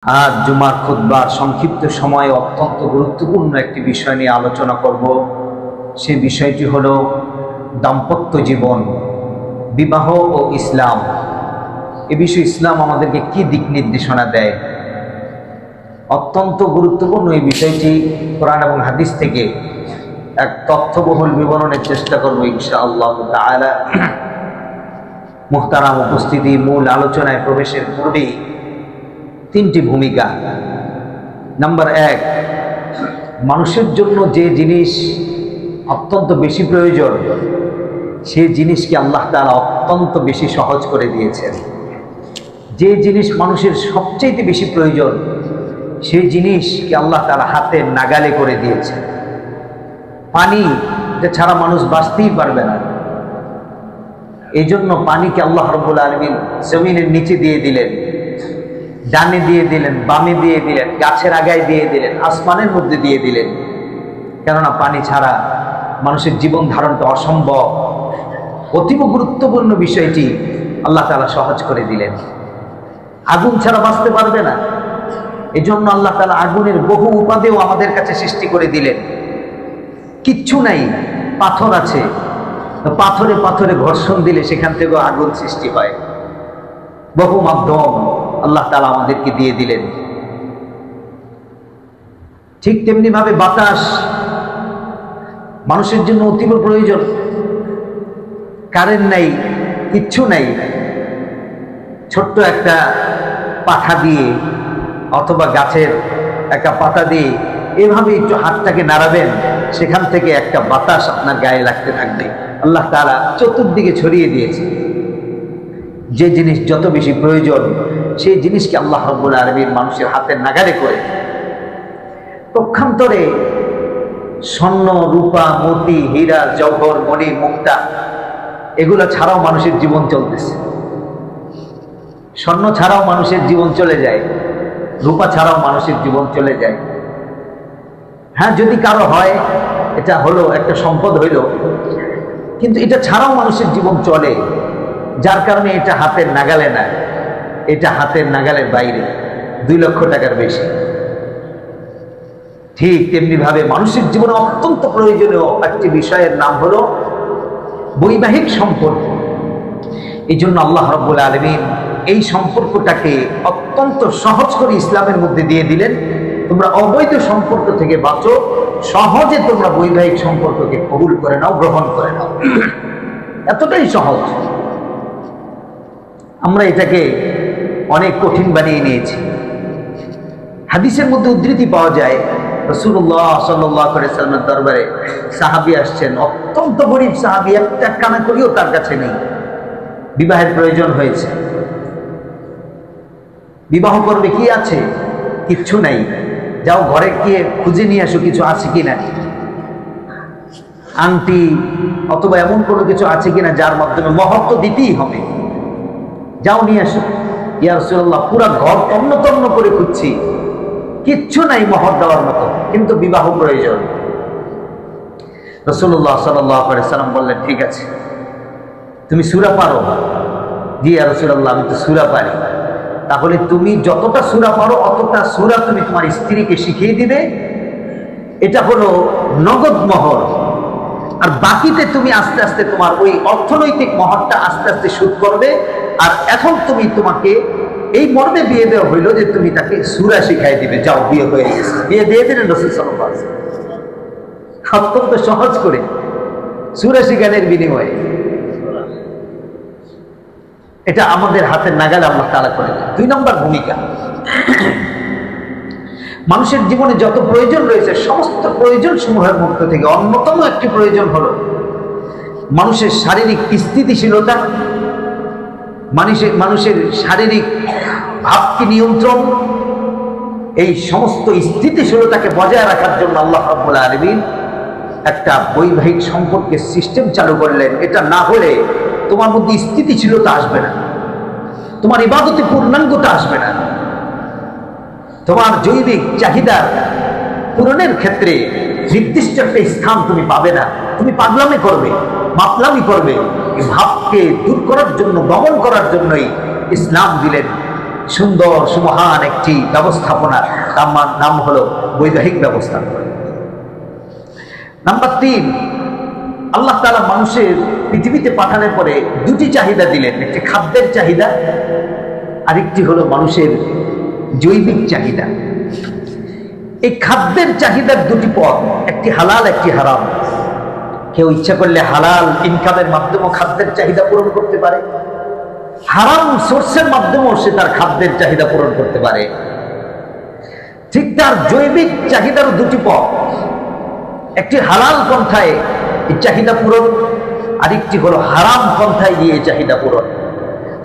আজ জুমার খুতবার সংক্ষিপ্ত সময়ে অত্যন্ত গুরুত্বপূর্ণ একটি বিষয় নিয়ে আলোচনা করব। সেই বিষয়টি হলো দাম্পত্য জীবন, বিবাহ ও ইসলাম। এ বিষয়ে ইসলাম আমাদেরকে কি দিক নির্দেশনা দেয়, অত্যন্ত গুরুত্বপূর্ণ এই বিষয়টি কোরআন এবং হাদিস থেকে এক তথ্যবহুল বিবরণের চেষ্টা করব ইনশাআল্লাহ তাআলা। মুহতারাম উপস্থিতি, মূল আলোচনায় প্রবেশের পূর্বেই তিনটি ভূমিকা। নাম্বার এক, মানুষের জন্য যে জিনিস অত্যন্ত বেশি প্রয়োজন সেই জিনিসকে আল্লাহ তাআলা অত্যন্ত বেশি সহজ করে দিয়েছেন। যে জিনিস মানুষের সবচেয়ে বেশি প্রয়োজন সেই জিনিসকে আল্লাহ তাআলা হাতের নাগালে করে দিয়েছে। পানি, যে ছাড়া মানুষ বাঁচতেই পারবে না, এই জন্য পানিকে আল্লাহ রাব্বুল আলামিন জমিনের নিচে দিয়ে দিলেন, ডানে দিয়ে দিলেন, বামে দিয়ে দিলেন, গাছের আগায় দিয়ে দিলেন, আসমানের মধ্যে দিয়ে দিলেন। কেননা পানি ছাড়া মানুষের জীবন ধারণটা অসম্ভব। অতীব গুরুত্বপূর্ণ বিষয়টি আল্লাহ তাআলা সহজ করে দিলেন। আগুন ছাড়া বাঁচতে পারবে না, এই জন্য আল্লাহ তাআলা আগুনের বহু উপাদেয় আমাদের কাছে সৃষ্টি করে দিলেন। কিচ্ছু নাই, পাথর আছে, পাথরে পাথরে ঘর্ষণ দিলে সেখান থেকেও আগুন সৃষ্টি হয়। বহু মাধ্যম আল্লাহ তাআলা আমাদেরকে দিয়ে দিলেন। ঠিক তেমনি ভাবে বাতাস মানুষের জন্য অতীব প্রয়োজন। কারেন্ট নাই, কিচ্ছু নাই, ছোট্ট একটা পাখা দিয়ে অথবা গাছের একটা পাতা দিয়ে এভাবে একটু হাতটাকে নাড়াবেন, সেখান থেকে একটা বাতাস আপনার গায়ে লাগতে থাকবে। আল্লাহ তাআলা চতুর্দিকে ছড়িয়ে দিয়েছে। যে জিনিস যত বেশি প্রয়োজন সেই জিনিসকে আল্লাহ রাব্বুল আলামিন মানুষের হাতের নাগালে করে। পক্ষান্তরে স্বর্ণ, রূপা, মতি, হীরা, জওহর, মণি, মুক্তা এগুলো ছাড়াও মানুষের জীবন চলতেছে। স্বর্ণ ছাড়াও মানুষের জীবন চলে যায়, রূপা ছাড়াও মানুষের জীবন চলে যায়। হ্যাঁ, যদি কারো হয় এটা হলো একটা সম্পদ হইল, কিন্তু এটা ছাড়াও মানুষের জীবন চলে, যার কারণে এটা হাতের নাগালে না, এটা হাতের নাগালের বাইরে, 2 লক্ষ টাকার বেশি। ঠিক তেমনি ভাবে মানুষের জীবনে অত্যন্ত প্রয়োজনীয় একটি বিষয়ের নাম হলো বৈবাহিক সম্পর্ক। এই জন্য আল্লাহ রাব্বুল আলামিন এই সম্পর্কটাকে অত্যন্ত সহজ করে ইসলামের মধ্যে দিয়ে দিলেন। তোমরা অবৈধ সম্পর্ক থেকে বাঁচো, সহজে তোমরা বৈবাহিক সম্পর্ককে কবুল করে নাও, গ্রহণ করে নাও। এতটাই সহজ। আমরা এটাকে অনেক কঠিন বানিয়ে নিয়েছি। হাদিসের মধ্যে উদ্ধৃতি পাওয়া যায়, রাসূলুল্লাহ সাল্লাল্লাহু আলাইহি ওয়াসাল্লামের দরবারে সাহাবী আসছেন, অত্যন্ত গরীব সাহাবী, একটা কানা করিও তার কাছে নেই, বিবাহের প্রয়োজন হয়েছে। বিবাহ করবে, কি আছে? কিচ্ছু নাই। যাও ঘরে গিয়ে খুঁজে নিয়ে আসো কিছু আছে কিনা, আংটি অথবা এমন কোনো কিছু আছে কিনা যার মাধ্যমে মহর তো দিতেই হবে, যাও নিয়ে আসো। ইয়া রাসূলুল্লাহ, পুরা ঘর তন্ন তন্ন করে খুঁজছি, কিচ্ছু নাই মহর দেওয়ার মতো, কিন্তু বিবাহ প্রয়োজন। রাসূলুল্লাহ সাল্লাল্লাহু আলাইহি ওয়াসাল্লাম বললেন, ঠিক আছে, তুমি সূরা পারো? জি ইয়া রাসূলুল্লাহ, আমি তো সূরা পারি। তাহলে তুমি যতটা সূরা পারো অতটা সূরা তুমি তোমার স্ত্রীকে শিখিয়ে দিবে, এটা হলো নগদ মহর। আর বাকিতে তুমি আস্তে আস্তে তোমার ওই অর্থনৈতিক মহরটা আস্তে আস্তে শোধ করবে। আর এখন তোমাকে এই মর্মে বিয়ে দেওয়া হইল যে তুমি তাকে সূরা শিখাই দিবে, যাও বিয়ে হয়ে গেছে। বিয়ে দিয়ে দিলেন রাসূল সাল্লাল্লাহু আলাইহি ওয়াসাল্লাম, অত্যন্ত সহজ করে সূরা শিখানোর বিনিময়ে। এটা আমাদের হাতের নাগালে আল্লাহ তাআলা করে দেন। 2 নম্বর ভূমিকা, মানুষের জীবনে যত প্রয়োজন রয়েছে সমস্ত প্রয়োজন সমূহের মধ্য থেকে অন্যতম একটি প্রয়োজন হলো মানুষের শারীরিক স্থিতিশীলতা, মানুষের শারীরিক ভাবকে নিয়ন্ত্রণ। এই সমস্ত স্থিতিশীলতাকে বজায় রাখার জন্য আল্লাহ রাব্বুল আলামিন একটা বৈবাহিক সম্পর্কের সিস্টেম চালু করলেন। এটা না হলে তোমার মধ্যে স্থিতিশীলতা আসবে না, তোমার ইবাদতে পূর্ণাঙ্গতা আসবে না, তোমার জৈবিক চাহিদা পূরণের ক্ষেত্রে নির্দিষ্ট একটা স্থান তুমি পাবে না। তুমি পাগলামি করবে, মাতলামি করবে। এই ভাবকে দূর করার জন্য, দমন করার জন্যই ইসলাম দিলেন সুন্দর সুমহান একটি ব্যবস্থাপনার নাম হলো বৈবাহিক ব্যবস্থাপনা। নাম্বার 3, আল্লাহ তাআলা মানুষের পৃথিবীতে পাঠানোর পরে দুটি চাহিদা দিলেন, একটি খাদ্যের চাহিদা, আরেকটি হলো মানুষের জৈবিক চাহিদা। এই খাদ্যের চাহিদার দুটি পথ, একটি হালাল একটি হারাম। কেউ ইচ্ছা করলে হালাল ইনকামের মাধ্যমে খাদ্যের চাহিদা পূরণ করতে পারে, হারাম সোর্সের মাধ্যমেও সে তার খাদ্যের চাহিদা পূরণ করতে পারে। ঠিক তার জৈবিক চাহিদার দুটি পথ, একটি হালাল পন্থায় এই চাহিদা পূরণ, আরেকটি হলো হারাম পন্থায় গিয়ে চাহিদা পূরণ।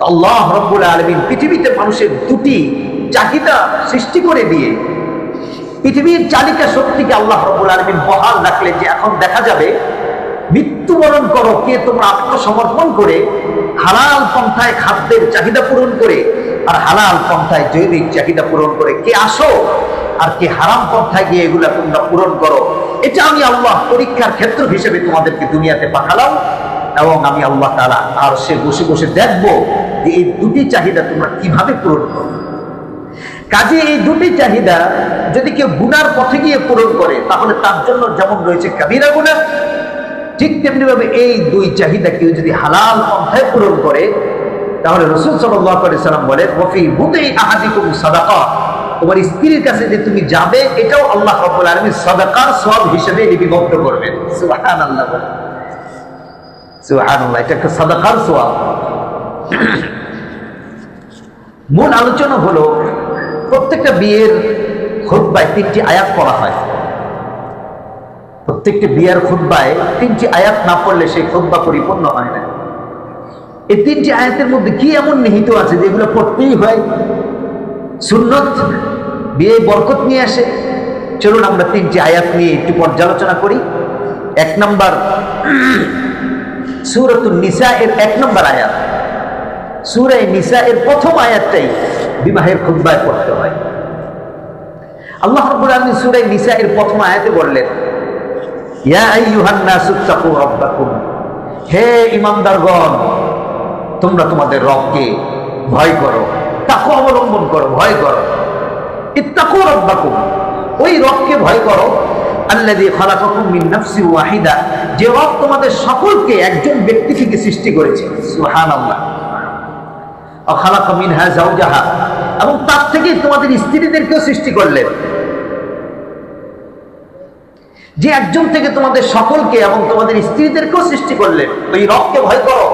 আল্লাহ রাব্বুল আলামিন পৃথিবীতে মানুষের দুটি চাহিদা সৃষ্টি করে দিয়ে পৃথিবীর চালিকা শক্তিকে আল্লাহ রাব্বুল আলামিন বহাল রাখলেন যে এখন দেখা যাবে মৃত্যুবরণ করো কে তোমরা আত্মসমর্পণ করে হালাল পন্থায় খাদ্যের চাহিদা পূরণ করে আর হালাল পন্থায় জৈবিক চাহিদা পূরণ করে কে আসো, আর কে হারাম পন্থায় গিয়ে এগুলা তোমরা পূরণ করো। এটা আমি আল্লাহ পরীক্ষার ক্ষেত্র হিসেবে তোমাদেরকে দুনিয়াতে পাঠালাম, এবং আমি আল্লাহ তাআলা আর সে বসে বসে দেখবো যে এই দুটি চাহিদা তোমরা কিভাবে পূরণ করো। কাজে এই দুটি চাহিদা যদি কেউ গুনার পথে গিয়ে পূরণ করে তাহলে তার জন্য যেমন রয়েছে কাবিরা গুনাহ, ঠিক তেমনি ভাবে এই দুই চাহিদা কেউ যদি হালাল পন্থায় পূরণ করে তাহলে রাসূল সাল্লাল্লাহু আলাইহি সাল্লাম বলেন ওয়াফি বুতাই আহাদিকুম সাদাকা, তোমার স্ত্রীর কাছে যে তুমি যাবে এটাও আল্লাহ রাব্বুল আলামিন সাদাকার সওয়াব হিসেবে লিপিবদ্ধ করবেন। সুবহানাল্লাহ, সুবহানাল্লাহ, এটা একটা সাদাকার সওয়াব। মূল আলোচনা হলো প্রত্যেকটা বিয়ের খুতবায় 3টি আয়াত পড়া হয়। প্রত্যেকটি বিয়ের খুতবায় 3টি আয়াত না পড়লে সেই খুতবা পরিপূর্ণ হয় না। এই 3টি আয়াতের মধ্যে কি এমন নিহিত আছে যেগুলো পড়তেই হয়? সুন্নত, বিয়ে বরকত নিয়ে আসে। চলুন আমরা 3টি আয়াত নিয়ে একটু পর্যালোচনা করি। 1 নম্বর সূরাতুন নিসা এর 1 নম্বর আয়াত। সূরা নিসা এর প্রথম আয়াতটাই বিবাহের খুতবায় পড়তে হয়। আল্লাহ রাব্বুল আলামিন সূরা নিসা এর প্রথম আয়াতে বললেন ইয়া আইয়ুহান নাসু তাকু রাব্বাকুম, হে ঈমানদারগণ তোমরা তোমাদের রবকে ভয় করো, তাকওয়া অবলম্বন করো, ভয় করো। ইত্তাকু রাব্বাকুম, ওই রবকে ভয় করো আল্লাযী খালাকাকুম মিন নাফসিন ওয়াহিদা, যে রব তোমাদের সকলকে একজন ব্যক্তি থেকে সৃষ্টি করেছে। সুবহানাল্লাহ। ওয়া খালাকা মিনহা যাওজাহা, এবং তার থেকে তোমাদের স্ত্রীদেরকেও সৃষ্টি করলেন। যে একজন থেকে তোমাদের সকলকে এবং তোমাদের স্ত্রীদেরকেও সৃষ্টি করলেন, ওই রবকে ভয় করো।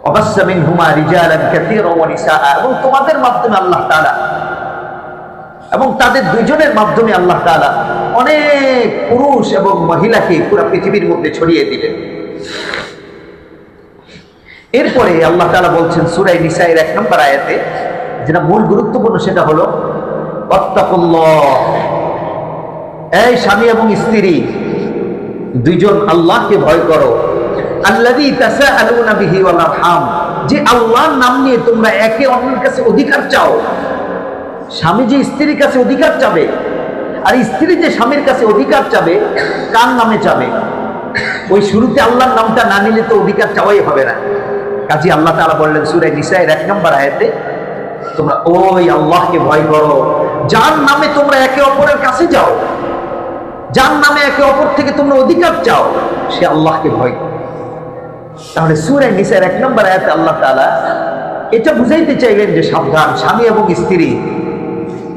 ওয়াবাসসা মিনহুমা রিজালান কাসীরান ওয়া নিসাআ, এবং তোমাদের মাধ্যমে আল্লাহ তাআলা এবং তাদের দুইজনের মাধ্যমে আল্লাহ তাআলা অনেক পুরুষ এবং মহিলাকে পুরো পৃথিবীর মধ্যে ছড়িয়ে দিলেন। এরপরে আল্লাহ তাআলা বলছেন সূরা নিসা এর 1 নম্বর আয়াতে, যেটা মূল গুরুত্বপূর্ণ, সেটা হলো ওয়াত্তাকুল্লাহ, এই স্বামী এবং স্ত্রী দুইজন আল্লাহকে ভয় করো। আল্লাযী তাসাআলুনা বিহি ওয়াল আরহাম, যে আল্লাহর নাম নিয়ে তোমরা একে অন্যের কাছে অধিকার চাও। স্বামী যে স্ত্রীর কাছে অধিকার চাবে আর স্ত্রী যে স্বামীর কাছে অধিকার চাবে, কার নামে চাবে? ওই শুরুতে আল্লাহর নামটা না নিলে তো অধিকার চাওয়াই হবে না। কাজে আল্লাহ তাআলা বললেন সূরা নিসা এর 1 নম্বর আয়াতে, তোমরা ওই আল্লাহকে ভয় করো যার নামে তোমরা একে অপরের কাছে যাও, যার নামে একে অপর থেকে তোমরা অধিকার চাও, সে আল্লাহকে ভয় করো। তাহলে সূরা নিসা এর 1 নম্বর আয়াতে আল্লাহ তাআলা এটা বুঝাইতে চাইলেন যে সাবধান, স্বামী এবং স্ত্রী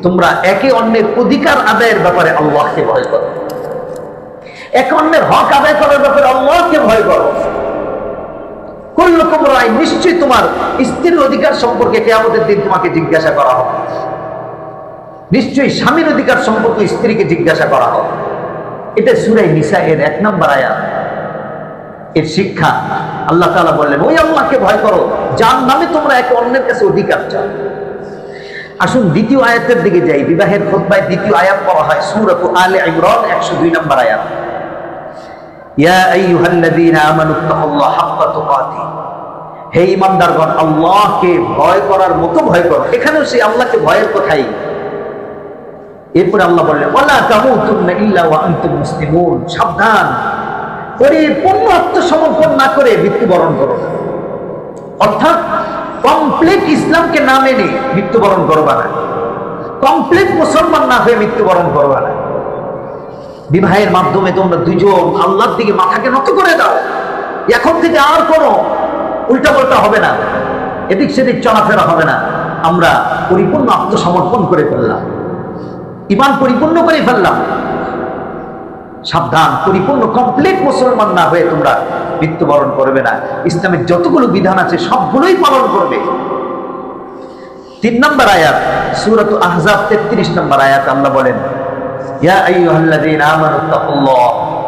তোমরা একে অন্যের অধিকার আদায়ের ব্যাপারে আল্লাহকে ভয় করো, একে অন্যের হক আদায় করার ব্যাপারে আল্লাহকে ভয় করো। কুল্লুকুম রাই, নিশ্চয়ই তোমার স্ত্রীর অধিকার সম্পর্কে কিয়ামতের দিন তোমাকে জিজ্ঞাসা করা হবে। নিশ্চয়ই স্বামীর অধিকার সম্পর্কে স্ত্রীকে জিজ্ঞাসা করা হবে। এটা সূরা নিসা এর 1 নম্বর আয়াত। এর শিক্ষা আল্লাহ তাআলা বললেন ওই আল্লাহকে ভয় করো যার নামে তোমরা একে অন্যের কাছে অধিকার চাও। আসুন দ্বিতীয় আয়াতের দিকে যাই। বিবাহের খুতবায় দ্বিতীয় আয়াত পড়া হয় সূরা আলে ইমরান 102 নম্বর আয়াত। ইয়া আইয়ুহাল্লাযীনা আমানুত্তাকুল্লাহা হাক্কা তুকাতিহি, হে ঈমানদারগণ আল্লাহকে ভয় করার মতো ভয় করো। এখানেও সেই আল্লাহকে ভয়ের কথাই। এরপর আল্লাহ বললেন ওয়ালা তামুতুন্না ইল্লা ওয়া আনতুম মুসলিমুন, সাবধান, পরিপূর্ণ আত্মসমর্পণ না করে মৃত্যুবরণ করো। অর্থাৎ কমপ্লিট ইসলামকে না মেনে মৃত্যুবরণ করবা না, কমপ্লিট মুসলমান না হয়ে মৃত্যুবরণ করবা না। বিবাহের মাধ্যমে তোমরা দুজন আল্লাহর দিকে মাথাকে নত করে দাও। এখন থেকে আর কোনো উল্টাপাল্টা হবে না, এদিক সেদিক চলাফেরা হবে না। আমরা পরিপূর্ণ আত্মসমর্পণ করে ফেললাম, ঈমান পরিপূর্ণ করে ফেললাম। সাবধান, পরিপূর্ণ কমপ্লিট মুসলমান না হয়ে তোমরা মৃত্যুবরণ করবে না। ইসলামের যতগুলো বিধান আছে সবগুলোই পালন করবে। 3 নম্বর আয়াত, সূরা আহজাব 33 নম্বর আয়াত, আল্লাহ বলেন, ইয়া আইয়ুহাল্লাযীনা আমানু তাকুল্লাহ,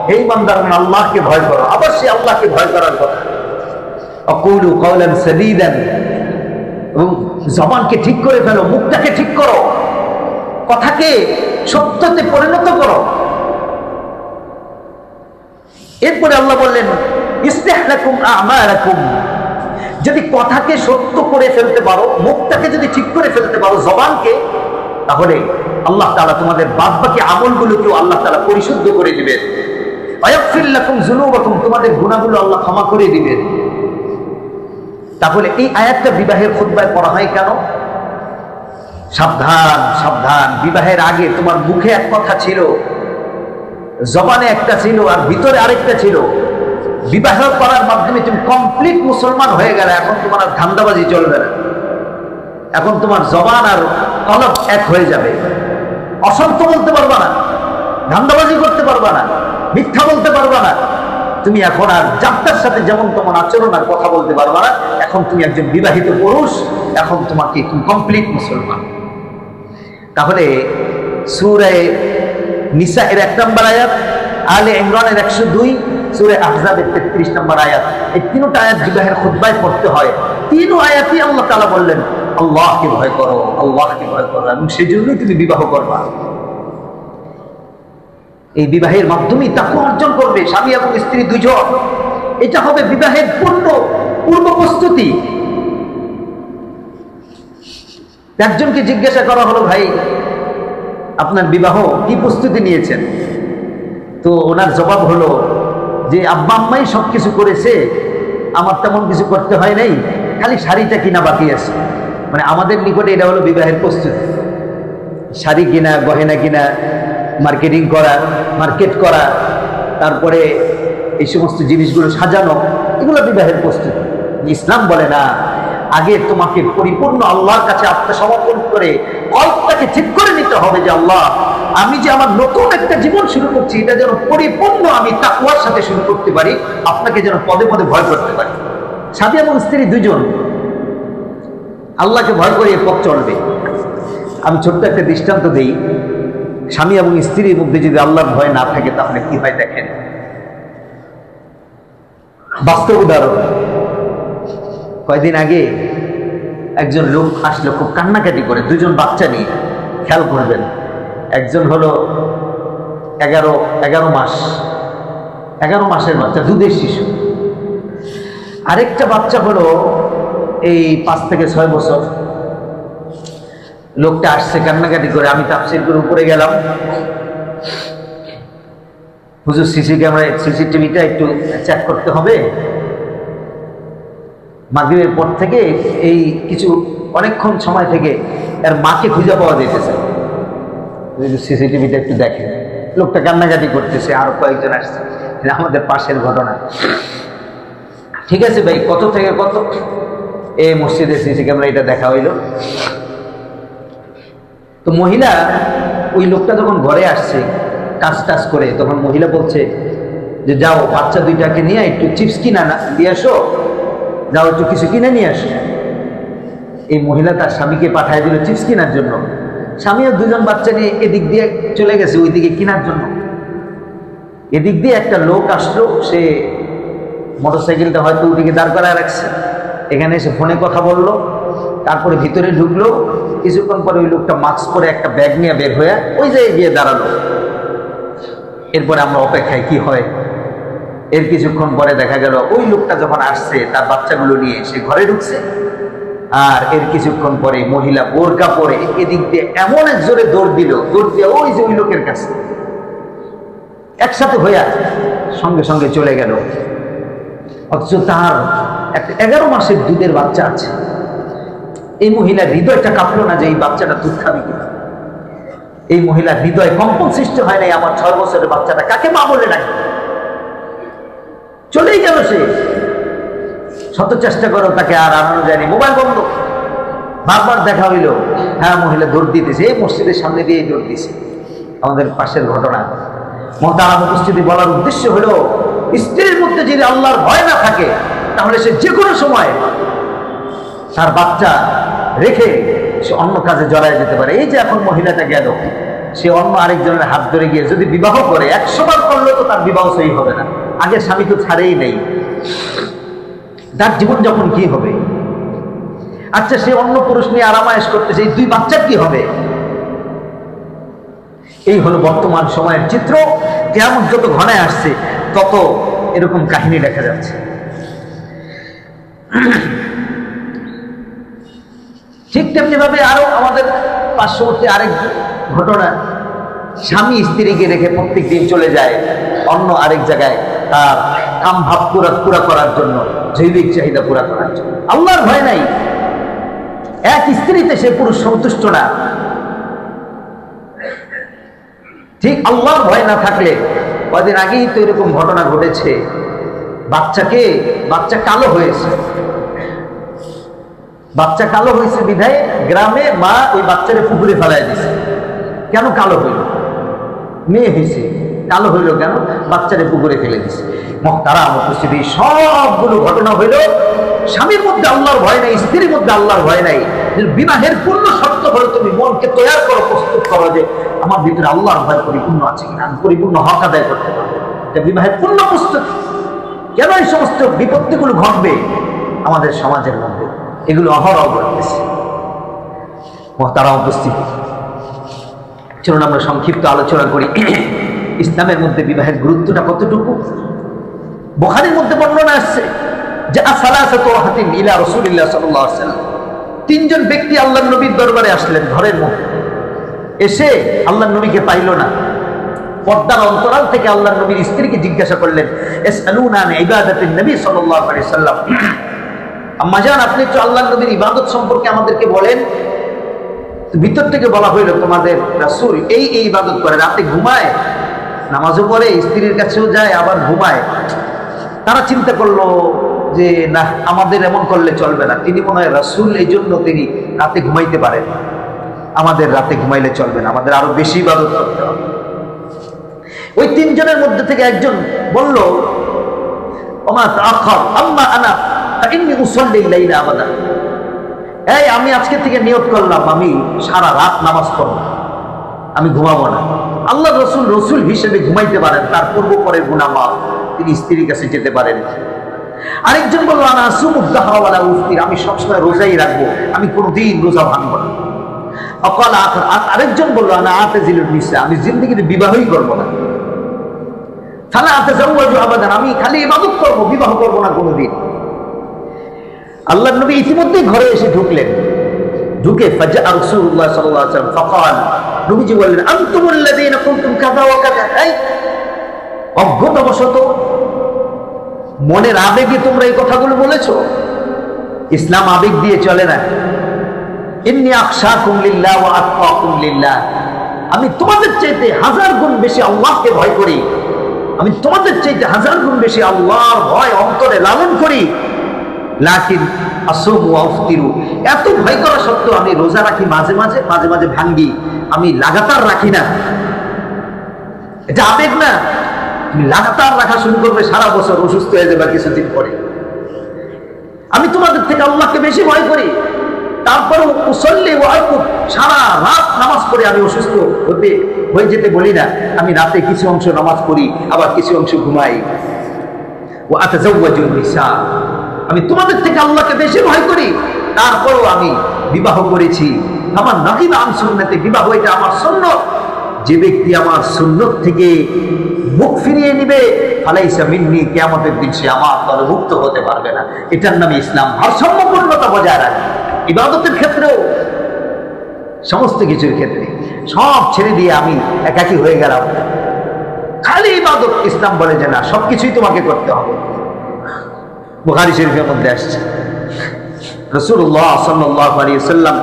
হে ঈমানদারগণ আল্লাহকে ভয় করো। অবশ্যই আল্লাহকে ভয় করার কথা। আকুলু কাওলান সাদীদান, এবং জবানকে ঠিক করে ফেলো, মুখটাকে ঠিক করো, কথাকে সত্যতে পরিণত করো। এরপরে আল্লাহ বললেন, ইসলিহ লাকুম আ'মালাকুম, যদি কথাকে সত্য করে ফেলতে পারো, মুখটাকে যদি ঠিক করে ফেলতে পারো, জবানকে, তাহলে আল্লাহ তাআলা তোমাদের বাদবাকি আমলগুলোকেও আল্লাহ তাআলা পরিশুদ্ধ করে দিবেন। ওয়ায়াগফির লাকুম যুনুবাকুম, তোমাদের গুনাহগুলো আল্লাহ ক্ষমা করে দিবেন। তাহলে এই আয়াতটা বিবাহের খুতবায় পড়া হয় কেন? সাবধান সাবধান, বিবাহের আগে তোমার মুখে এক কথা ছিল, জবানে একটা ছিল, আর ভিতরে আরেকটা ছিল। বিবাহ করার মাধ্যমে তুমি কমপ্লিট মুসলমান হয়ে গেলে, এখন তোমার আর ধান্দাবাজি চলবে না। এখন তোমার জবান আর কলব এক হয়ে যাবে। অসত্য বলতে পারবা না, ধান্দাবাজি করতে পারবা না, মিথ্যা বলতে পারবা না। তুমি এখন আর যাত্রার সাথে যেমন তোমার আচরণ আর কথা বলতে পারবা না। এখন তুমি একজন বিবাহিত পুরুষ, এখন তুমি কমপ্লিট মুসলমান। তাহলে সূরা নিসা এর 1 নম্বর আয়াত, আলে ইমরানের 102, সূরা আহজাবের 33 নম্বর আয়াত, এই তিনটা আয়াত বিবাহের খুতবায় পড়তে হয়। তিন আয়াতই আল্লাহ তাআলা বললেন আল্লাহকে ভয় করো, আল্লাহকে ভয় করো, এবং সেজন্যই তুমি বিবাহ করবা। এই বিবাহের মাধ্যমেই তাকওয়া অর্জন করবে স্বামী এবং স্ত্রী দুজন। এটা হবে বিবাহের পূর্ব প্রস্তুতি। একজনকে জিজ্ঞাসা করা হলো, ভাই আপনার বিবাহ কি প্রস্তুতি নিয়েছেন? তো ওনার জবাব হলো যে আব্বা আম্মাই সবকিছু করেছে, আমার তেমন কিছু করতে হয় নাই, খালি শাড়িটা কিনা বাকি আছে। মানে আমাদের নিকটে এটা হলো বিবাহের প্রস্তুতি। শাড়ি কিনা, গহেনা কিনা, মার্কেটিং করা, মার্কেট করা, তারপরে এই সমস্ত জিনিসগুলো সাজানো, এগুলো বিবাহের প্রস্তুতি। ইসলাম বলে না, আগে তোমাকে পরিপূর্ণ আল্লাহর কাছে আত্মসমর্পণ করে কল্পটাকে ঠিক করে নিতে হবে যে আল্লাহ, আমি যে আমার নতুন একটা জীবন শুরু করছি, এটা যেন পরিপূর্ণ আমি তাকওয়ার সাথে শুরু করতে পারি, আপনাকে যেন পদে পদে ভয় করতে পারি। স্বামী এবং স্ত্রী দুজন আল্লাহকে ভয় করে পথ চলবে। আমি ছোট্ট একটা দৃষ্টান্ত দিই। স্বামী এবং স্ত্রীর মধ্যে যদি আল্লাহর ভয় না থাকে তাহলে কি হয় দেখেন। বাস্তব উদাহরণ, কয়েকদিন আগে একজন লোক আসলো খুব কান্নাকাটি করে, দুজন বাচ্চা নিয়ে। খেয়াল করবেন, একজন হলো 11 মাসের বাচ্চা, দুধের শিশু। আরেকটা বাচ্চা হলো এই 5 থেকে 6 বছর। লোকটা আসছে কান্নাকাটি করে। আমি তাফসীর করে উপরে গেলাম, হুজুর সিসিটিভিটা একটু চেক করতে হবে। মাগরিবের পর থেকে এই কিছু অনেকক্ষণ সময় থেকে এর মাকে খুঁজে পাওয়া যেতেছে, সিসিটিভিটা একটু দেখেন। লোকটা কান্নাকাটি করতেছে, আরো কয়েকজন আসছে, আমাদের পাশের ঘটনা। ঠিক আছে ভাই, কত থেকে কত? এই মসজিদের সিসি ক্যামেরা এটা দেখা হইল। তো মহিলা, ওই লোকটা যখন ঘরে আসছে কাজ টাজ করে, তখন মহিলা বলছে যে যাও বাচ্চা দুইটাকে নিয়ে একটু চিপস কিনা দিয়ে আসো, যাও একটু কিছু কিনে নিয়ে আসো। এই মহিলা তার স্বামীকে পাঠায় দিল চিপস কেনার জন্য। স্বামীও দুজন বাচ্চা নিয়ে এদিক দিয়ে চলে গেছে ওই দিকে কেনার জন্য। এদিক দিয়ে একটা লোক আসলো, সে মোটরসাইকেলটা হয়তো ওইদিকে দাঁড় করায় রাখছে, এখানে এসে ফোনে কথা বললো, তারপরে ভিতরে ঢুকলো। কিছুক্ষণ পরে ওই লোকটা মাস্ক পরে একটা ব্যাগ নিয়ে বের হয়ে ওই জায়গায় গিয়ে দাঁড়ালো। এরপরে আমরা অপেক্ষায় কি হয়। এর কিছুক্ষণ পরে দেখা গেল ওই লোকটা যখন আসছে তার বাচ্চাগুলো নিয়ে সে ঘরে ঢুকছে, আর এর কিছুক্ষণ পরে মহিলা বোরকা পরে এদিক দিয়ে এমন এক জোরে দৌড় দিল, দৌড় দিয়ে ওই যে ওই লোকের কাছে একসাথে হইয়া সঙ্গে সঙ্গে চলে গেল। অথচ তার একটা 11 মাসের দুধের বাচ্চা আছে। এই মহিলার হৃদয়টা কাঁপলো না যে এই বাচ্চাটা দুধ খাবে কিনা। এই মহিলার হৃদয় কম্পন সৃষ্টি হয় নাই, আমার 6 বছরের বাচ্চাটা কাকে মা বলে ডাকে। চলেই গেল সে। শত চেষ্টা করো তাকে আর আনানো যায়নি, মোবাইল বন্ধ। বারবার দেখা হইল, হ্যাঁ মহিলা দৌড় দিতেছে, এই মসজিদের সামনে দিয়ে দৌড় দিছে। আমাদের পাশের ঘটনা। মহতারাম উপস্থিতি বলার উদ্দেশ্য হলো, স্ত্রীর মধ্যে যদি আল্লাহর ভয় না থাকে তাহলে সে যে কোনো সময় তার বাচ্চা রেখে সে অন্য কাজে জড়ায় যেতে পারে। এই যে এখন মহিলাটা গেল, সে অন্য আরেকজনের হাত ধরে গিয়ে যদি বিবাহ করে, 100 বার করলেও তো তার বিবাহ সহি হবে না। আগে স্বামী তো ছাড়েই নেই, তার জীবন যখন কি হবে? আচ্ছা, সে অন্য পুরুষ নিয়ে আরামায়েশ করতেছে, এই 2 বাচ্চার কি হবে? এই হলো বর্তমান সময়ের চিত্র। কিয়ামত যত ঘনায় আসছে তত এরকম কাহিনী দেখা যাচ্ছে। ঠিক তেমনি ভাবে আরো আমাদের পার্শ্ববর্তী আরেক ঘটনা, স্বামী স্ত্রীকে রেখে প্রত্যেক দিন চলে যায় অন্য আরেক জায়গায় তার কাম ভাব পুরা করার জন্য, জৈবিক চাহিদা পুরা করার জন্য। আল্লাহর ভয় নাই, এক স্ত্রীতে সে পুরুষ সন্তুষ্ট না। ঠিক আল্লাহর ভয় না থাকলে, কদিন আগেই তো এরকম ঘটনা ঘটেছে, বাচ্চা কালো হয়েছে। বাচ্চা কালো হয়েছে বিধায় গ্রামে মা ওই বাচ্চারে পুকুরে ফেলাই দিছে। কেন কালো হইল? মেয়ে হয়েছে, কালো হইল কেন? বাচ্চারে পুকুরে ফেলে দিছে। মুহতারাম উপস্থিতি, সবগুলো ঘটনা হইল স্বামীর মধ্যে আল্লাহর ভয় নাই, স্ত্রীর মধ্যে আল্লাহর ভয় নাই। বিবাহের পূর্ণ শর্ত হলো তুমি মনকে তৈরি করো, প্রস্তুত করো যে আমার ভিতরে আল্লাহর ভয় পরিপূর্ণ আছে কিনা, আমি পরিপূর্ণ হক আদায় করতে পারবো। এটা বিবাহের পূর্ণ প্রস্তুতি। কেন এই সমস্ত বিপত্তিগুলো ঘটবে আমাদের সমাজের মধ্যে? এগুলো অহরহ ঘটতেছে। মুহতারাম উপস্থিতি, চলুন আমরা সংক্ষিপ্ত আলোচনা করি ইসলামের মধ্যে বিবাহের গুরুত্বটা কতটুকু। বুখারীর মধ্যে বর্ণনা আসছে যে সালাসাতু হাতিন ইলা রাসূলিল্লাহ সাল্লাল্লাহু আলাইহি ওয়াসাল্লাম, 3 জন ব্যক্তি আল্লাহর নবীর দরবারে আসলেন ঘরের মধ্যে। এসে আল্লাহর নবীকে পাইল না। পর্দার অন্তরাল থেকে আল্লাহর নবীর স্ত্রীকে জিজ্ঞাসা করলেন, ইসআলুনা আন ইবাদাতিন নবী সাল্লাল্লাহু আলাইহি ওয়াসাল্লাম, আম্মা জান আপনি একটু আল্লাহর নবীর ইবাদত সম্পর্কে আমাদেরকে বলেন। ভিতর থেকে বলা হইল, তোমাদের রাসূল এই ইবাদত করে, রাতে ঘুমায়, নামাজও পড়ে, স্ত্রীর কাছেও যায়, আবার ঘুমায়। তারা চিন্তা করলো যে না, আমাদের এমন করলে চলবে না। তিনি মনে হয় রাসূল, এই জন্য তিনি রাতে ঘুমাইতে পারেন। আমাদের রাতে ঘুমাইলে চলবে না, আমাদের আরো বেশি ইবাদত করতে হবে। ওই 3 জনের মধ্যে থেকে একজন বলল, ওমা তাআখার আম্মা আনা ফাইন্নী উসাল্লি লাইলা আবাদা। এই আমি আজকে থেকে নিয়ত করলাম আমি সারা রাত নামাজ পড়ব, আমি ঘুমাবো না। আল্লাহ রসুল হিসেবে ঘুমাইতে পারেন, তার পূর্ব পরের গুনাহ মাফ, তিনি স্ত্রীর কাছে যেতে পারেন। আরেকজন বলল, আনা আসুমুদ দাহরা ওয়ালা উফতির, আমি সবসময় রোজাই রাখবো, আমি কোনোদিন রোজা ভাঙবো না। আরেকজন বলল, আনা আতাজিলুন নিসা, আমি জিন্দেগিতে বিবাহই করবো না। ফালা আতাজাওয়াজু আবাদান, আমি খালি ইবাদত করবো, বিবাহ করবো না কোনোদিন। আল্লাহর নবী ইতিমধ্যে ঘরে এসে ঢুকলেন। ঢুকে ফাজা রাসূলুল্লাহ সাল্লাল্লাহু আলাইহি ওয়াসাল্লাম ফাকাল, নবীজি বললেন, আনতুমুল লাযীনা কুনতুম কাযা ওয়া কাযা। এই অজ্ঞতাবশত মনের আবেগে তোমরা এই কথাগুলো বলেছো। ইসলাম আবেগ দিয়ে চলে না। ইন্নী আখশাকুম লিল্লাহ ওয়া আতকাকুম লিল্লাহ, আমি তোমাদের চাইতে 1000 গুণ বেশি আল্লাহকে ভয় করি, আমি তোমাদের চাইতে 1000 গুণ বেশি আল্লাহর ভয় অন্তরে লালন করি। লাকিন আসুমু ওয়া আফতিরু, এত ভয় করা সত্ত্বেও আমি রোজা রাখি, মাঝে মাঝে ভাঙ্গি, আমি লাগাতার রাখি না। এটা আবেগ না। তুমি লাগাতার রাখা শুরু করবে, সারা বছর অসুস্থ হয়ে যাবে কিছুদিন পরে। আমি তোমাদের থেকে আল্লাহকে বেশি ভয় করি, তারপরেও মুসল্লি ওয়া আরকুদ, সারা রাত নামাজ পড়ে আমি অসুস্থ হয়ে যেতে বলি না। আমি রাতে কিছু অংশ নামাজ পড়ি, আবার কিছু অংশ ঘুমাই। ওয়া আতাজাওয়াজুন নিসা, আমি তোমাদের থেকে আল্লাহকে বেশি ভয় করি, তারপরও আমি বিবাহ করেছি। আমার নাকিব আন সুন্নতে, বিবাহ এটা আমার সুন্নত। যে ব্যক্তি আমার সুন্নত থেকে মুখ ফিরিয়ে নিবে, ফালাইসা মিন্নি, কিয়ামতের দিন সে আমার দলভুক্ত হতে পারবে না। এটার নামে ইসলাম ভারসাম্যপূর্ণতা বজায় রাখে। ইবাদতের ক্ষেত্রেও, সমস্ত কিছুর ক্ষেত্রে সব ছেড়ে দিয়ে আমি একাকী হয়ে গেলাম, খালি ইবাদত। ইসলাম বলে যে না, সবকিছুই তোমাকে করতে হবে। বুখারী শরীফের মধ্যে আসছে। রাসূলুল্লাহ সাল্লাল্লাহু আলাইহি ওয়াসাল্লাম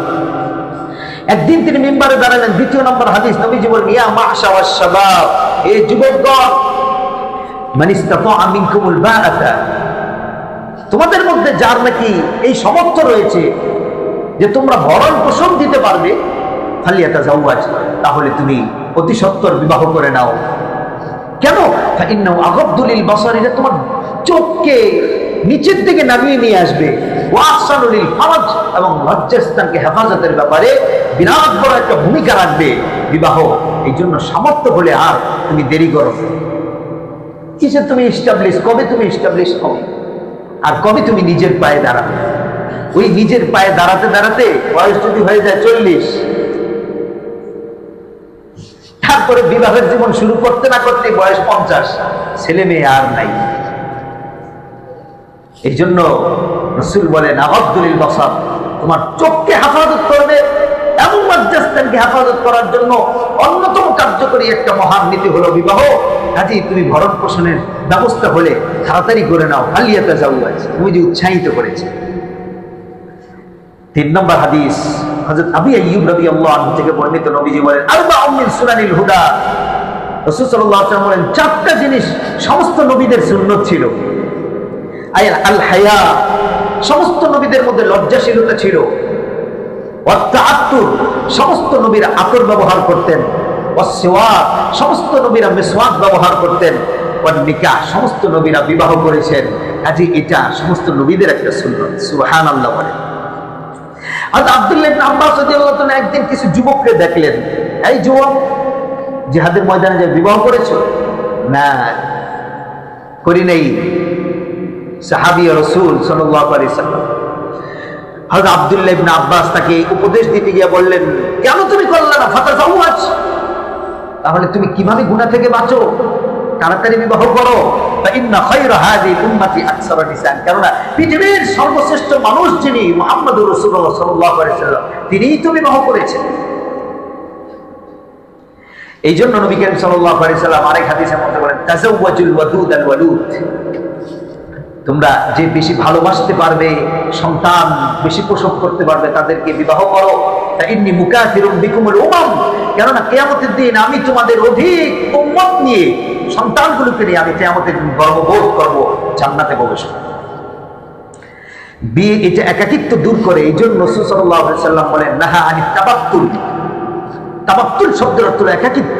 একদিন তিনি মিম্বারে দাঁড়ালেন। দ্বিতীয় নম্বর হাদিস, নবীজি বলেন, ইয়া মা'শারাশ শাবাব, এই যুবকগণ, মান ইসতাতা'a মিনকুমুল বাআতা, তোমাদের মধ্যে যার নাকি এই সামর্থ্য রয়েছে যে তোমরা ভরণ পোষণ দিতে পারবে, ফালিয়াতাজাওয়াজ, তাহলে তুমি অতি সত্বর বিবাহ করে নাও। কেন? ফাইন্নাহু আগাদ্দু লিল বাসার, এটা তোমার চোখকে নিচের দিকে নামিয়ে নিয়ে আসবে। ওয়া আহসানু লিল ফারাজ, এবং লজ্জাস্থানকে হেফাজতের ব্যাপারে বিরাট বড় একটা ভূমিকা রাখবে বিবাহ। এই জন্য সামর্থ্য হলে আর তুমি দেরি করো। কিসে তুমি ইস্টাবলিশ, কবে তুমি ইস্টাবলিশ হবে, আর কবে তুমি নিজের পায়ে দাঁড়াবে? ওই নিজের পায়ে দাঁড়াতে দাঁড়াতে বয়স যদি হয়ে যায় 40, তারপরে বিবাহের জীবন শুরু করতে না করতে বয়স 50, ছেলে মেয়ে আর নাই। এই জন্য রাসূল বলেন, আগাদ্দু লিল বাসার, তোমার চোখকে হেফাজত করবে এবং লজ্জাস্থানকে হেফাজত করার জন্য অন্যতম কার্যকরী একটা মহান নীতি হলো বিবাহ। কাজেই তুমি ভরণ পোষণের ব্যবস্থা হলে তাড়াতাড়ি করে নাও, ফালিয়াতাজাওয়াজ, তুমি যে উৎসাহিত করেছে। 3 নম্বর হাদিস, হযরত আবু আইয়ুব রাদিয়াল্লাহু আনহু থেকে বর্ণিত, নবীজি বলেন, আরবাউন মিন সুনানিল হুদা, রাসূল সাল্লাল্লাহু আলাইহি ওয়াসাল্লাম বলেন, 4টা জিনিস সমস্ত নবীদের সুন্নাত ছিল। আল হায়া, সমস্ত নবীদের মধ্যে লজ্জাশীলতা ছিল। ওয়াত-তাআত্তুর, সমস্ত নবীরা আতর ব্যবহার করতেন। ওয়াস-সিওয়াক, সমস্ত নবীরা মিসওয়াক ব্যবহার করতেন। ওয়ান-নিকাহ, সমস্ত নবীরা বিবাহ করেছেন। কাজে এটা সমস্ত নবীদের একটা সুন্নাত। সুবহানাল্লাহ বলেন। আর আব্দুল্লাহ ইবনে আব্বাস রাদিয়াল্লাহু তাআলা একদিন কিছু যুবককে দেখলেন, এই যুবক, জিহাদের ময়দানে যে বিবাহ করেছো? না, করি নাই। সাহাবী রাসূল সাল্লাল্লাহু আলাইহি ওয়াসাল্লাম হযরত আব্দুল্লাহ ইবনে আব্বাস তাকে উপদেশ দিতে গিয়ে বললেন, কেন তুমি করলে না? ফাতাজাওয়াজ, তাহলে তুমি কিভাবে গুনাহ থেকে বাঁচো? তাড়াতাড়ি বিবাহ করো। ফাইন্না খায়রা হাযিহিল উম্মতি আকসারু নিসান, কারণ পৃথিবীর সর্বশ্রেষ্ঠ মানুষ যিনি মুহাম্মদুর রাসূলুল্লাহ সাল্লাল্লাহু আলাইহি ওয়াসাল্লাম, তিনিই তো বিবাহ করেছেন। এই জন্য নবী করিম সাল্লাল্লাহু আলাইহি ওয়াসাল্লাম আরেক হাদিসের মধ্যে বলেন, তাজাওয়াজুল ওয়াদুদ আল ওয়ালুদ, তোমরা যে বেশি ভালোবাসতে পারবে, সন্তান বেশি প্রসব করতে পারবে, তাদেরকে বিবাহ করো। তাইন্নী মুকাথিরুম বিকুমুল উমাম, কেননা কিয়ামতের দিন আমি তোমাদের অধিক উম্মত নিয়ে, সন্তানগুলোকে নিয়ে আমি কিয়ামতের দিন গর্ববোধ করব, জান্নাতে প্রবেশ করব। বিয়ে এটা একাকিত্ব দূর করে। এই জন্য রাসূল সাল্লাল্লাহু আলাইহি ওয়াসাল্লাম বলেন, নাহা আনিত তাবাত্তুল, তাবাত্তুল শব্দের অর্থ হলো একাকিত্ব।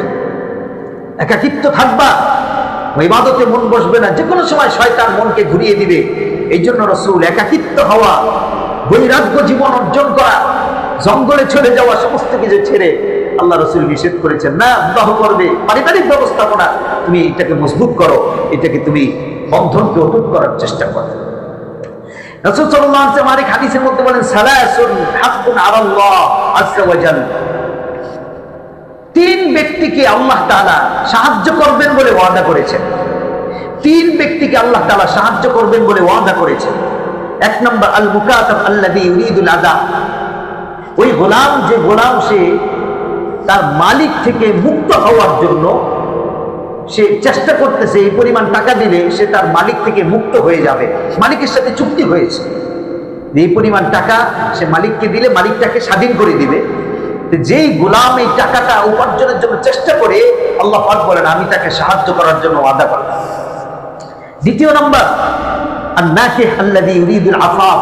একাকিত্ব থাকবা, ইবাদতে মন বসবে না, যে কোনো সময় শয়তান মনকে ঘুরিয়ে দিবে। এই জন্য রাসূল একাকিত্ব হওয়া, বৈরাগ্য জীবন অর্জন করা, জঙ্গলে চলে যাওয়া, সমস্ত কিছু ছেড়ে আল্লাহ রাসূল নিষেধ করেছেন। না, বিবাহ করবে, পারিবারিক ব্যবস্থাপনা তুমি এটাকে মজবুত করো, এটাকে তুমি বন্ধনকে অটুট করার চেষ্টা করো। রাসূল সাল্লাল্লাহু আলাইহি ওয়াসাল্লাম আরেক হাদিসের মধ্যে বলেন, সালাসুন হাক্কুন আলাল্লাহ আযজা ওয়া জাল, 3 ব্যক্তিকে আল্লাহ তাআলা সাহায্য করবেন বলে ওয়াদা করেছেন। 3 ব্যক্তিকে আল্লাহ তাআলা সাহায্য করবেন বলে ওয়াদা করেছেন। 1 নম্বর, আল মুকাতাব আল্লাযী ইউরিদুল আদা, ওই গোলাম, যে গোলাম সে তার মালিক থেকে মুক্ত হওয়ার জন্য সে চেষ্টা করতেছে, এই পরিমাণ টাকা দিলে সে তার মালিক থেকে মুক্ত হয়ে যাবে। মালিকের সাথে চুক্তি হয়েছে, এই পরিমাণ টাকা সে মালিককে দিলে মালিকটাকে স্বাধীন করে দিবে। যেই গোলাম এই টাকাটা উপার্জনের জন্য চেষ্টা করে, আল্লাহ পাক বলেন, আমি তাকে সাহায্য করার জন্য ওয়াদা করলাম। 2 নম্বর, আন-নাকিহ আল্লাযী ইউরিদুল আফাফ,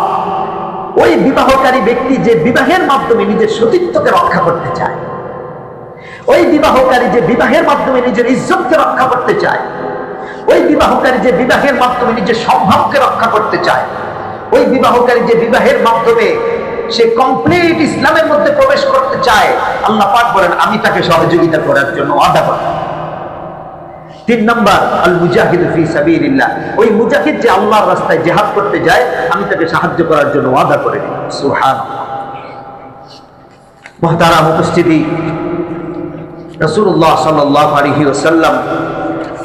ওই বিবাহকারী ব্যক্তি যে বিবাহের মাধ্যমে নিজের সতীত্বকে রক্ষা করতে চায়, ওই বিবাহকারী যে বিবাহের মাধ্যমে নিজের ইজ্জতকে রক্ষা করতে চায়, ওই বিবাহকারী যে বিবাহের মাধ্যমে নিজের সম্ভ্রমকে রক্ষা করতে চায়, ওই বিবাহকারী যে বিবাহের মাধ্যমে সে কমপ্লিট ইসলামের মধ্যে প্রবেশ করতে চায়, আল্লাহ পাক বলেন, আমি তাকে সহযোগিতা করার জন্য ওয়াদা করলাম। 3 নম্বর, আল মুজাহিদু ফি সাবিলিল্লাহ, ওই মুজাহিদ যে আল্লাহর রাস্তায় জিহাদ করতে যায়, আমি তাকে সাহায্য করার জন্য ওয়াদা করে দিলাম। সুবহানাল্লাহ। মুহতারাম উপস্থিতি, রাসূলুল্লাহ সাল্লাল্লাহু আলাইহি ওয়াসাল্লাম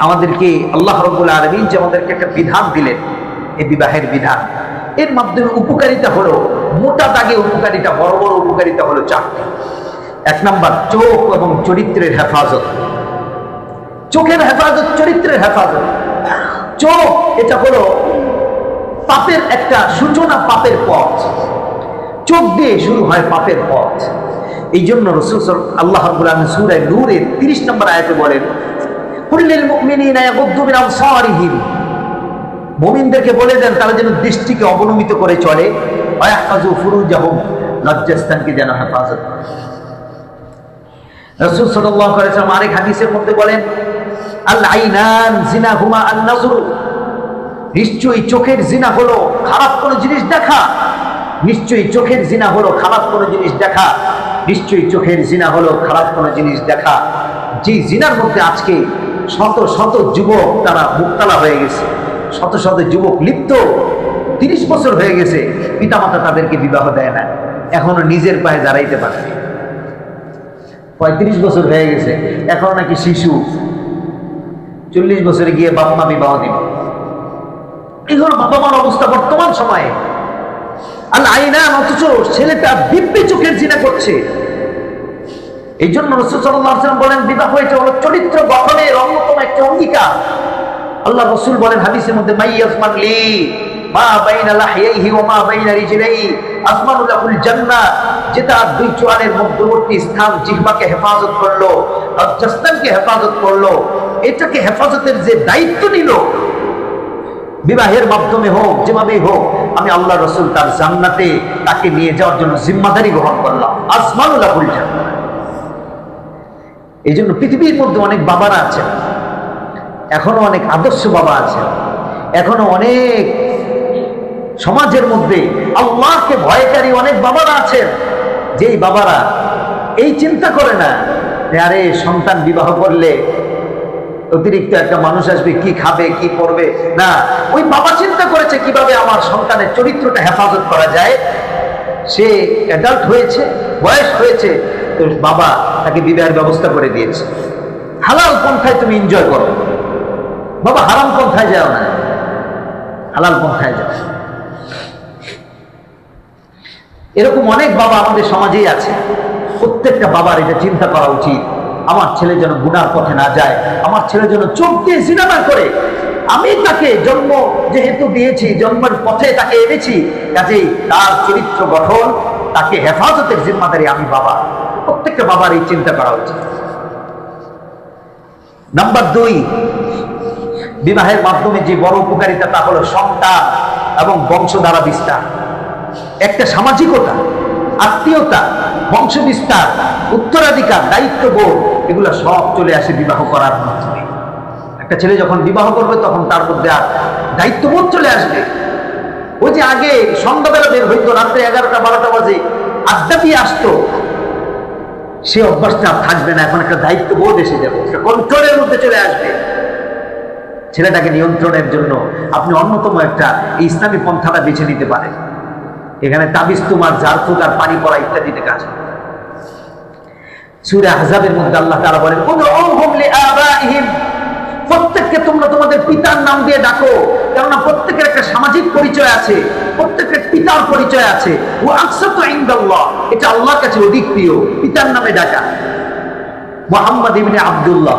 আমাদেরকে, আল্লাহ রাব্বুল আলামিন যে আমাদেরকে একটা বিধান দিলেন, এই বিবাহের বিধান, এর মাধ্যমে উপকারিতা হলো, মোটা দাগে উপকারিতা, বড় বড় উপকারিতা হলো 4টি। 1 নম্বর, চোখ এবং চরিত্রের হেফাজত। চোখের হেফাজত, চরিত্রের হেফাজত। চোখ এটা হলো পাপের একটা সূচনা, পাপের পথ। চোখ দিয়ে শুরু হয় পাপের পথ। এই জন্য রাসূল আল্লাহ রাব্বুল আলামিন সূরা নূরের 30 নম্বর আয়াতে বলেন, কুল্লিল মুমিনিনা ইয়াগুদ্দু মিন আবসারিহিম, মুমিনদেরকে বলে দেন তারা যেন দৃষ্টিকে অবনমিত করে চলে, ওয়া ইয়াহফাযু ফুরুজাহুম, লজ্জাস্থানকে যেন হেফাজত করে। রাসূল সাল্লাল্লাহু আলাইহি ওয়াসাল্লাম আরেক হাদিসের মধ্যে বলেন, আল আইনান জিনাহুমা আন নাজরু, নিশ্চয়ই চোখের জিনা হলো খারাপ কোনো জিনিস দেখা, নিশ্চয়ই চোখের জিনা হলো খারাপ কোনো জিনিস দেখা, নিশ্চয়ই চোখের জিনা হলো খারাপ কোনো জিনিস দেখা। যে জিনার মধ্যে আজকে শত শত যুবক তারা মুক্তালা হয়ে গেছে, শত শত যুবক লিপ্ত, 30 বছর হয়ে গেছে, পিতামাতা তাদেরকে বিবাহ দেয় না, এখনো নিজের পায়ে দাঁড়াইতে পারে। 35 বছর হয়ে গেছে, এখনো নাকি শিশু, 40 বছরে গিয়ে বাবা মা বিবাহ দিবে। এই হলো বাবা মার অবস্থা বর্তমান সময়ে। আল আইনান, অথচ ছেলেটা দিব্যি চোখের জিনা করছে। এই জন্য রাসূল সাল্লাল্লাহু আলাইহি ওয়াসাল্লাম বলেন, বিবাহ হয়েছে হলো চরিত্র গঠনের অন্যতম একটা অঙ্গীকার। আল্লাহ রাসূল বলেন হাদিসের মধ্যে, মাইয়াজমান লি মা বাইনা লাহইহি ওয়া মা বাইনা রিজলাইহি আসমানু লাহুল জান্নাহ, যেটা দুই চোয়ালের মধ্যবর্তী স্থান জিহ্বাকে হেফাজত করলো, লজ্জাস্থানকে হেফাজত করলো, এটাকে হেফাজতের যে দায়িত্ব নিল, বিবাহের মাধ্যমে হোক যেভাবেই হোক, আমি আল্লাহ রাসূল তার জান্নাতে তাকে নিয়ে যাওয়ার জন্য জিম্মাদারি গ্রহণ করলাম। আসমানু লাহুল জান্নাহ। এই জন্য পৃথিবীর মধ্যে অনেক বাবারা আছেন, এখনো অনেক আদর্শ বাবা আছেন, এখনো অনেক সমাজের মধ্যে আল্লাহকে ভয়কারী অনেক বাবারা আছেন, যেই বাবারা এই চিন্তা করে না যে আরে সন্তান বিবাহ করলে অতিরিক্ত একটা মানুষ আসবে, কি খাবে কি করবে, না, ওই বাবা চিন্তা করেছে কিভাবে আমার সন্তানের চরিত্রটা হেফাজত করা যায়। সে অ্যাডাল্ট হয়েছে, বয়স হয়েছে, তো বাবা তাকে বিবাহের ব্যবস্থা করে দিয়েছে। হালাল পন্থায় তুমি এনজয় করো বাবা, হারাম পন্থায় যাও না, হালাল পন্থায় যাও। এরকম অনেক বাবা আমাদের সমাজেই আছে। প্রত্যেকটা বাবার এটা চিন্তা করা উচিত, আমার ছেলে যেন গুনার পথে না যায়, আমার ছেলে যেন চোখ দিয়ে জিনা না করে। আমি তাকে জন্ম যেহেতু দিয়েছি, জন্মের পথে তাকে এনেছি, কাজেই তার চরিত্র গঠন, তাকে হেফাজতের জিম্মাদারি আমি বাবা। প্রত্যেকটা বাবার এই চিন্তা করা উচিত। নাম্বার 2, বিবাহের মাধ্যমে যে বড় উপকারিতা তা হলো সন্তান এবং বংশধারা বিস্তার। একটা সামাজিকতা, আত্মীয়তা, বংশ বিস্তার, উত্তরাধিকার, দায়িত্ববোধ, এগুলো সব চলে আসে বিবাহ করার মাধ্যমে। একটা ছেলে যখন বিবাহ করবে তখন তার মধ্যে আর দায়িত্ববোধ চলে আসবে। ওই যে আগে সন্ধ্যাবেলা বের হইতো, রাত্রে 11টা 12টা বাজে আড্ডা দিয়ে আসতো, সে অভ্যাসটা থাকবে না। এখন একটা দায়িত্ববোধ এসে যাবে, একটা কন্ট্রোলের মধ্যে চলে আসবে। ছেলেটাকে নিয়ন্ত্রণের জন্য আপনি অন্যতম একটা ইসলামী পন্থাটা বেছে নিতে পারেন। এখানে তাবিজ তোমার, ঝাড়ফুঁক আর পানি পড়া ইত্যাদিতে কাজ। সূরা আহজাবের মধ্যে আল্লাহ তাআলা বলেন, উদউহুম লিআবাইহিম, প্রত্যেককে তোমরা তোমাদের পিতার নাম দিয়ে ডাকো, কেননা প্রত্যেকের একটা সামাজিক পরিচয় আছে, প্রত্যেকের পিতার পরিচয় আছে। ওয়া আকসাতু ইনদাল্লাহ, এটা আল্লাহর কাছে অধিক প্রিয়, পিতার নামে ডাকা। মুহাম্মদ ইবনে আব্দুল্লাহ,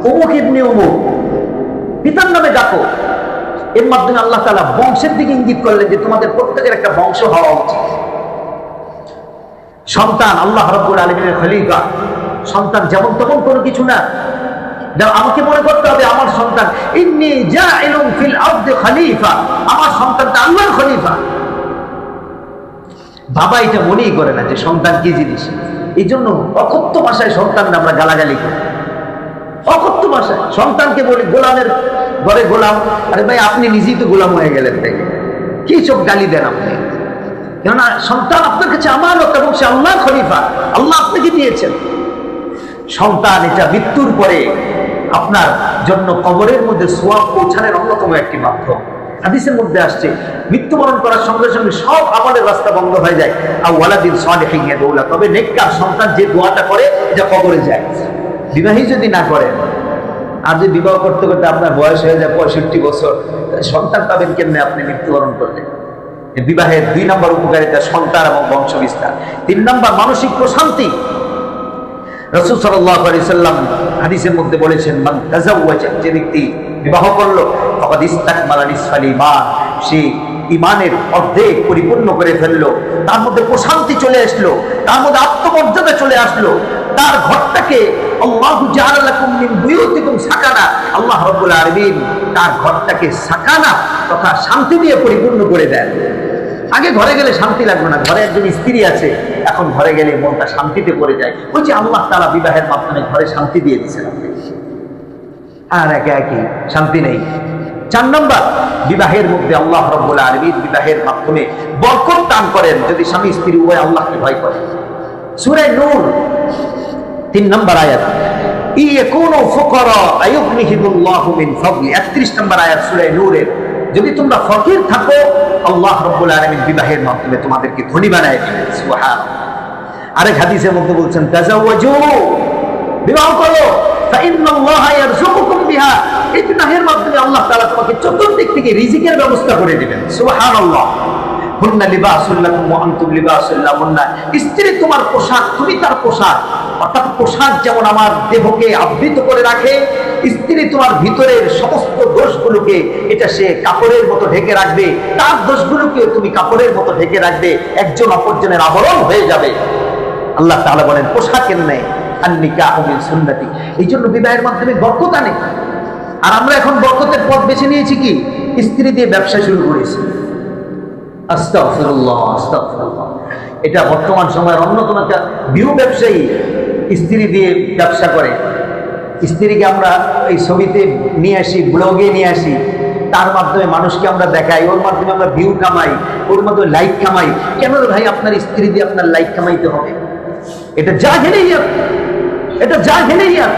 অমুক ইবনে অমুক, পিতার নামে ডাকো। এর মাধ্যমে আল্লাহ তাআলা বংশের দিকে ইঙ্গিত করলেন যে তোমাদের প্রত্যেকের একটা বংশ হওয়া উচিত। সন্তান আল্লাহ রাব্বুল আলামিনের খলিফা। সন্তান যেমন তেমন কোনো কিছু না, আমাকে মনে করতে হবে আমার সন্তান ইন্নী জাইলুন ফিল আরদি খলিফা, আমার সন্তানটা আল্লাহর খলিফা। বাবা এটা মনেই করে না যে সন্তান কি জিনিস। এই জন্য অকথ্য ভাষায় সন্তানরা আমরা গালাগালি করি, অকথ্য ভাষায় সন্তানকে বলি গোলামের ঘরে গোলাম। আরে ভাই, আপনি নিজেই তো গোলাম হয়ে গেলেন, দেখে কি সব গালি দেন আপনি। কেননা সন্তান আপনার কাছে আমানত এবং সে আল্লাহর খলিফা, আল্লাহ আপনাকে দিয়েছেন। সন্তান এটা মৃত্যুর পরে আপনার জন্য কবরের মধ্যে সোয়াব পৌঁছানোর অন্যতম একটি মাধ্যম। হাদিসের মধ্যে আসছে, মৃত্যুবরণ করার সঙ্গে সঙ্গে সব আমাদের রাস্তা বন্ধ হয়ে যায়। আর ওয়ালাদিন সালিহিন ইয়াদউলা, তবে নেককার সন্তান যে দোয়াটা করে এটা কবরে যায়। বিবাহী যদি না করেন, আর যে বিবাহ করতে করতে আপনার বয়স হয়ে যায় 65 বছর, সন্তান পাবেন কেমনে আপনি মৃত্যুবরণ করলেন? বিবাহের 2 নম্বর উপকারিতা সন্তান এবং বংশ বিস্তার। 3 নম্বর মানসিক প্রশান্তি। রাসূল সাল্লাল্লাহু আলাইহি সাল্লাম হাদিসের মধ্যে বলেছেন, মান তাজাওয়াজা, যে ব্যক্তি বিবাহ করলো, ফাকাদ ইস্তাকমালা নিসফাল ঈমান, সে ইমানের অর্ধেক পরিপূর্ণ করে ফেললো, তার মধ্যে প্রশান্তি চলে আসলো, তার মধ্যে আত্মমর্যাদা চলে আসলো, তার ঘরটাকে আল্লাহু জাআলা লাকুম মিন বুয়ুতিকুম সাকানা, আল্লাহ রাব্বুল আলামিন তার ঘরটাকে সাকানা তথা শান্তি দিয়ে পরিপূর্ণ করে দেন। আগে ঘরে গেলে শান্তি লাগবে না, ঘরে একজন স্ত্রী আছে, এখন ঘরে গেলে মনটা শান্তিতে পড়ে যায়। ওই যে আল্লাহ তাআলা বিবাহের মাধ্যমে ঘরে শান্তি দিয়ে দিয়েছেন আপনি, আর একে একে শান্তি নেই। 4 নম্বর, বিবাহের মধ্যে আল্লাহ রাব্বুল আলামিন বিবাহের মাধ্যমে বরকত দান করেন যদি স্বামী স্ত্রী উভয় আল্লাহকে ভয় করে। সূরা নূর 3 নম্বর আয়াত, ইয়াকুনু ফুকারা আয়ুগনিহিমুল্লাহু মিন ফাদলি, 31 নম্বর আয়াত সূরা নূরের। যদি তোমরা ফকির থাকো আল্লাহ রাব্বুল আলামিন বিবাহের মাধ্যমে তোমাদেরকে ধনী বানায় দিবেন। সুবহানাল্লাহ। আরেক হাদিসের মধ্যে বলছেন তাজাওয়াজু, বিবাহ করো, ফাইন্নাল্লাহা ইয়ারযুকুকুম বিহা, এই বিবাহের মাধ্যমে আল্লাহ তাআলা তোমাকে চতুর্দিক থেকে রিজিকের ব্যবস্থা করে দিবেন। সুবহানাল্লাহ। হুন্না লিবাসুল লাকুম ওয়া আনতুম লিবাসুল লাহুন্না, স্ত্রী তোমার পোশাক, তুমি তার পোশাক। অর্থাৎ পোশাক যেমন আমার দেহকে আবৃত করে রাখে, স্ত্রী তোমার ভিতরের সমস্ত দোষগুলোকে এটা সে কাপড়ের মতো ঢেকে রাখবে, তার দোষগুলোকে তুমি কাপড়ের মতো ঢেকে রাখবে, একজন অপরজনের আবরণ হয়ে যাবে। আল্লাহ তাআলা বলেন পোশাকের ন্যায় আন-নিকাহু মিন সুন্নতি, এই জন্য বিবাহের মাধ্যমে বরকত আনে। আর আমরা এখন বরকতের পথ বেছে নিয়েছি কি? স্ত্রী দিয়ে ব্যবসা শুরু করেছি। আস্তাগফিরুল্লাহ, আস্তাগফিরুল্লাহ। এটা বর্তমান সময়ের অন্যতম একটা ভিউ ব্যবসায়ী, স্ত্রী দিয়ে ব্যবসা করে। স্ত্রীকে আমরা এই ছবিতে নিয়ে আসি, ব্লগে নিয়ে আসি, তার মাধ্যমে মানুষকে আমরা দেখাই, ওর মাধ্যমে আমরা ভিউ কামাই, ওর মাধ্যমে লাইক কামাই। কেন রে ভাই আপনার স্ত্রী দিয়ে আপনার লাইক কামাইতে হবে? এটা জাহেলিয়াত, এটা জাহেলিয়াত।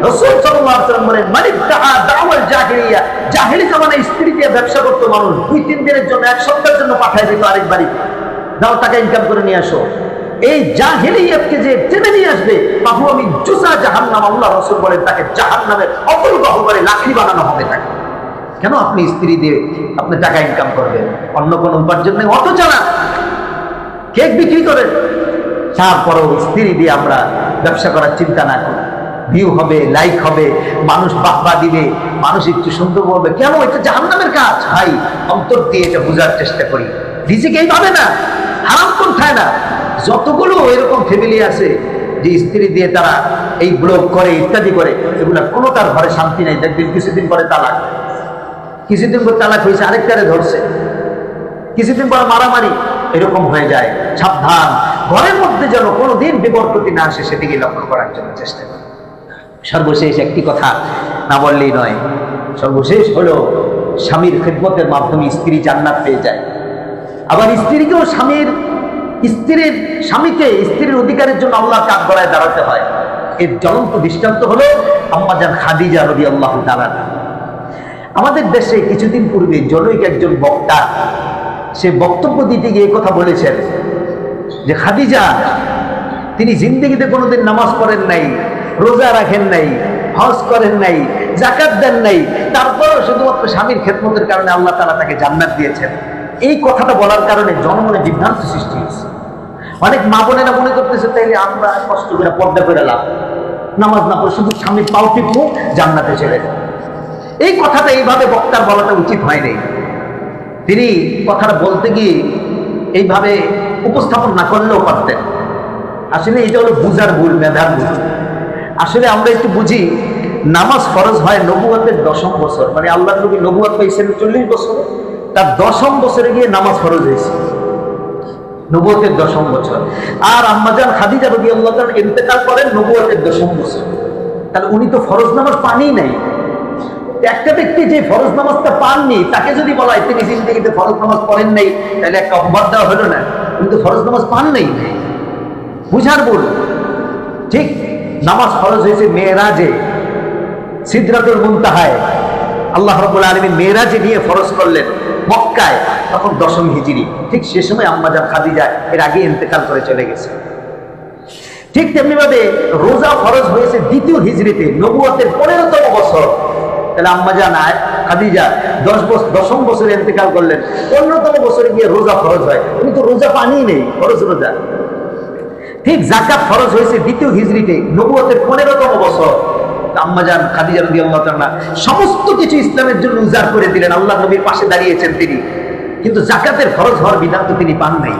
রাসূল সাল্লাল্লাহু আলাইহি ওয়াসাল্লাম বলেন মান ইত্তাআ দাওয়াল জাহেলিয়া, জাহেলি জামানায় স্ত্রী দিয়ে ব্যবসা করতো মানুষ, 2-3 দিনের জন্য, 1 সপ্তাহের জন্য পাঠায় দিত আরেক বাড়িতে, দাও টাকা ইনকাম করে নিয়ে আসো। এই জাহেলিয়াতকে যে টেনে নিয়ে আসবে, বাহু আমি জুসা জাহান্নাম, আল্লাহ রাসূল বলেন তাকে জাহান্নামের অতল গহ্বরে লাকড়ি বানানো হবে তাকে। কেন আপনি স্ত্রী দিয়ে আপনি টাকা ইনকাম করবেন? অন্য কোনো উপার্জন নেই, অটো চালান, কেক বিক্রি করেন, তারপরও স্ত্রী দিয়ে আমরা ব্যবসা করার চিন্তা না করি। ভিউ হবে, লাইক হবে, মানুষ বাহবা দিবে, মানুষ একটু সুন্দর বলবে। কেন? এটা জাহান্নামের কাজ ভাই। অন্তর দিয়ে এটা বোঝার চেষ্টা করি, রিজিক এইভাবে না, হারাম কোন খায় না। যতগুলো এরকম ফ্যামিলি আছে যে স্ত্রী দিয়ে তারা এই ব্লগ করে ইত্যাদি করে, এগুলা কোনো তার ঘরে শান্তি নেই। দেখবেন কিছুদিন পরে তালাক, কিছুদিন পর তালাক হয়েছে, আরেকটারে ধরছে, কিছুদিন পর মারামারি, এরকম হয়ে যায়। সাবধান, ঘরের মধ্যে যেন কোনোদিন বিবর্ততি না আসে সেদিকে লক্ষ্য করার জন্য চেষ্টা করি। সর্বশেষ একটি কথা না বললেই নয়, সর্বশেষ হলো স্বামীর খেদমতের মাধ্যমে স্ত্রী জান্নাত পেয়ে যায়। আবার স্ত্রীকেও স্বামীকে স্ত্রীর অধিকারের জন্য আল্লাহর কাঠ গড়ায় দাঁড়াতে হয়। এর জ্বলন্ত দৃষ্টান্ত হলো আম্মাজান খাদিজা রাদিয়াল্লাহু তাআলা। আমাদের দেশে কিছুদিন পূর্বে জনৈক একজন বক্তা, সে বক্তব্য দিতে গিয়ে কথা বলেছেন যে খাদিজা তিনি জিন্দেগিতে কোনোদিন নামাজ পড়েন নাই, রোজা রাখেন নাই, হজ করেন নাই, যাকাত দেন নাই, তারপরও শুধুমাত্র স্বামীর খেদমতের কারণে আল্লাহ তাআলা তাকে জান্নাত দিয়েছেন। এই কথাটা বলার কারণে জনমনে বিভ্রান্তি সৃষ্টি হয়েছে। অনেক মা বোনেরা মনে করতেছে তাইলে আমরা কষ্ট করে পর্দা করে লাভ, নামাজ না পড়ে শুধু স্বামীর পাও টিপবো, জান্নাতে চলে যাবে। এই কথাটা এইভাবে বক্তার বলাটা উচিত হয়নি। তিনি কথাটা বলতে গিয়ে এইভাবে উপস্থাপন না করলেও পারতেন। আসলে এটা হলো বুঝার ভুল, মেধার ভুল। আসলে আমরা একটু বুঝি, নামাজ ফরজ হয় নবুয়তের 10ম বছর, মানে আল্লাহ নবী নবুয়ত পাইছেন 40 বছর, তার 10ম বছরে গিয়ে নামাজ ফরজ হয়েছে, নবুয়তের 10ম বছর। আর আম্মাজান খাদিজা রাদিয়াল্লাহু তাআলা ইন্তেকাল করেন নবুয়তের 10ম বছর। তাহলে উনি তো ফরজ নামাজ পানই নাই। একটা ব্যক্তি যে ফরজ নামাজটা পাননি, তাকে যদি বলা হয় তিনি জিন্দেগিতে ফরজ নামাজ পড়েন নাই, তাহলে একটা অপবাদ দেওয়া হলো না? কিন্তু ফরজ নামাজ পান নাই, বুঝার ভুল। ঠিক নামাজ ফরজ হয়েছে মেরাজে, সিদরাতুল মুনতাহায় আল্লাহ রাব্বুল আলামিন মেরাজে নিয়ে ফরজ করলেন মক্কায়, তখন 10ম হিজরি। ঠিক সে সময় আম্মাজান খাদিজা এর আগে ইন্তেকাল করে চলে গেছে। ঠিক তেমনি ভাবে রোজা ফরজ হয়েছে 2য় হিজরিতে, নবুয়তের 15তম বছর। তাহলে আম্মাজান খাদিজা 10ম বছরে ইন্তেকাল করলেন, 15তম বছরে গিয়ে রোজা ফরজ হয়। উনি তো রোজা পানি নেই, ফরজ রোজা। ঠিক যাকাত ফরজ হয়েছে 2য় হিজরিতে, নবুয়তের 15তম বছর। আম্মাজান খাদিজা রাদিয়াল্লাহু তাআলা সমস্ত কিছু ইসলামের জন্য উজাড় করে দিলেন। আল্লাহ নবীর পাশে দাঁড়িয়েছেন তিনি, কিন্তু জাকাতের ফরজ হওয়ার বিধান তো তিনি পান নাই।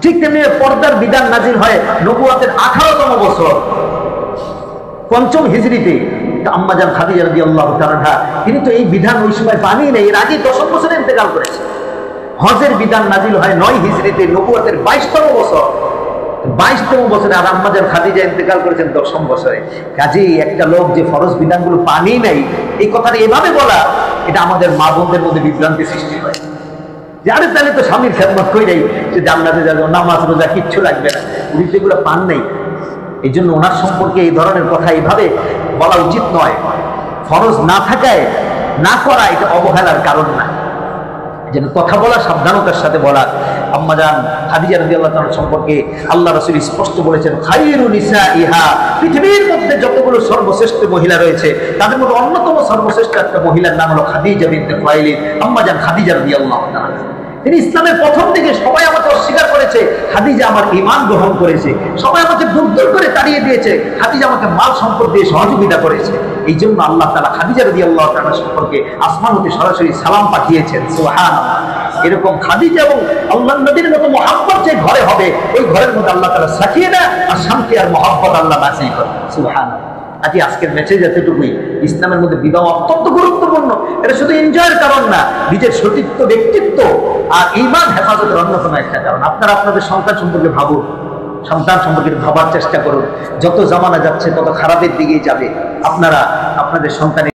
ঠিক তেমনি পর্দার বিধান নাজিল হয় নবুয়তের 18তম বছর, 5ম হিজরিতে। আম্মাজান খাদিজা রাদিয়াল্লাহু তাআলা তিনি তো এই বিধান ওই সময় পানি নেই, এর আগে 10 বছরে ইন্তেকাল করেছে। হজের বিধান নাজিল হয় 9 হিজরিতে, নবুয়তের 22তম বছর, 22তম বছরে। আর আম্মাজান খাদিজা ইন্তেকাল করেছেন 10ম বছরে। কাজেই একটা লোক যে ফরজ বিধানগুলো পানি নাই, এই কথাটা এভাবে বলা, এটা আমাদের মা বোনদের মধ্যে বিভ্রান্তি সৃষ্টি হয়। যারে তাহলে তো স্বামীর খেদমত কইরাই যে জান্নাতে যাবে, নামাজ রোজা কিচ্ছু লাগবে না, উনি যেগুলো পান নাই। এই জন্য ওনার সম্পর্কে এই ধরনের কথা এইভাবে বলা উচিত নয়। ফরজ না থাকায় না করা এটা অবহেলার কারণ না, যেন কথা বলা সাবধানতার সাথে বলা। আম্মাজান খাদিজা রাদিয়াল্লাহু তাআলা সম্পর্কে আল্লাহ রাসূল স্পষ্ট বলেছেন, খায়রু নিসাইহা, পৃথিবীর মধ্যে যতগুলো সর্বশ্রেষ্ঠ মহিলা রয়েছে তাদের মধ্যে অন্যতম সর্বশ্রেষ্ঠ একটা মহিলার নাম হলো খাদিজা বিনতে খুয়াইলিদ, আম্মাজান খাদিজা রাদিয়াল্লাহু তাআলা। তিনি ইসলামের প্রথম দিকে সবাই আমাকে অস্বীকার করেছে, খাদিজা আমার ঈমান গ্রহণ করেছে। সবাই আমাকে দূর দূর করে তাড়িয়ে দিয়েছে, খাদিজা আমাকে মাল সম্পদ দিয়ে সহযোগিতা করেছে। এই জন্য আল্লাহ তাআলা খাদিজা রাদিয়াল্লাহু তাআলা সম্পর্কে আসমান হতে সরাসরি সালাম পাঠিয়েছেন। সুবহানাল্লাহ। এরকম খাদিজা এবং আল্লাহর নবীর মতো মহব্বত যে ঘরে হবে, ওই ঘরের মধ্যে আল্লাহ তাআলা সাকিনা আর শান্তি আর মহব্বত আল্লাহ নাযিল করেন। সুবহানাল্লাহ। আজকের মেসেজ এতটুকুই। ইসলামের মধ্যে বিবাহ অত্যন্ত গুরুত্বপূর্ণ। এটা শুধু এনজয়ের কারণ না, নিজের সতীত্ব, ব্যক্তিত্ব আর ঈমান হেফাজতের অন্যতম একটা কারণ। আপনারা আপনাদের সন্তান সম্পর্কে ভাবুন, সন্তান সম্পর্কে ভাবার চেষ্টা করুন। যত জামানা যাচ্ছে তত খারাপের দিকেই যাবে। আপনারা আপনাদের সন্তানের